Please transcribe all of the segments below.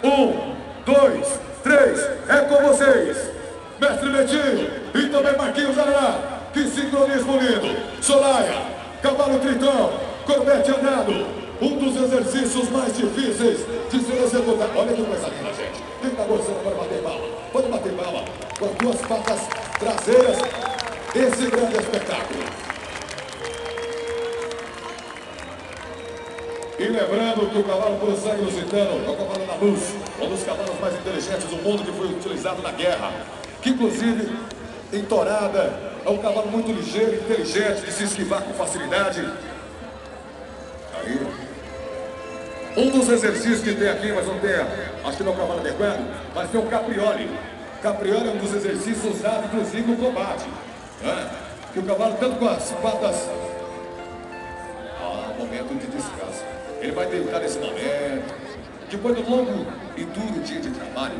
1, 2, 3, é com vocês, Mestre Betinho e também Marquinhos Arará. Que sincronismo lindo! Solaia, cavalo tritão, corbete andado, um dos exercícios mais difíceis de ser executado. Olha que coisa linda, gente. Quem está gostando pode bater palma. Pode bater palma com as duas patas traseiras. Esse grande espetáculo. E lembrando que o cavalo puro sangue lusitano é o cavalo da luz, um dos cavalos mais inteligentes do mundo que foi utilizado na guerra, que inclusive em tourada é um cavalo muito ligeiro, inteligente, de se esquivar com facilidade. Aí, um dos exercícios que tem aqui, mas não tem, acho que não é o cavalo adequado, mas tem o capriole. Capriole é um dos exercícios usados inclusive no combate, né? Que o cavalo tanto com as patas, momento de descanso. Ele vai deitar nesse momento. Depois do longo e duro dia de trabalho,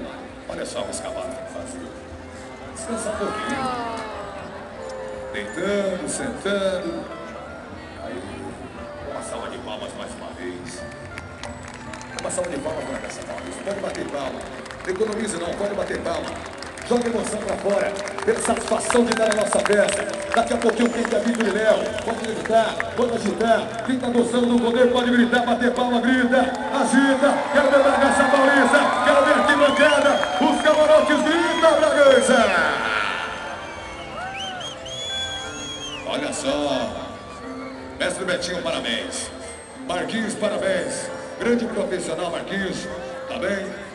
olha só o que esse cavalo tem que fazer. Descansar um pouquinho. Deitando, sentando. Aí, uma salva de palmas mais uma vez. Uma salva de palmas para essa palma. Pode bater palma. Não economize não, pode bater palma. Joga emoção pra fora, pela satisfação de dar a nossa festa. Daqui a pouquinho quem tá vindo de Léo, pode gritar, pode agitar. Quem tá gostando do poder pode gritar, bater palma, grita, agita. Quero ver Bragança Paulista, quero ver aqui bancada. Os camarotes gritam, Bragança. Olha só, Mestre Betinho, parabéns. Marquinhos, parabéns. Grande profissional, Marquinhos, tá bem?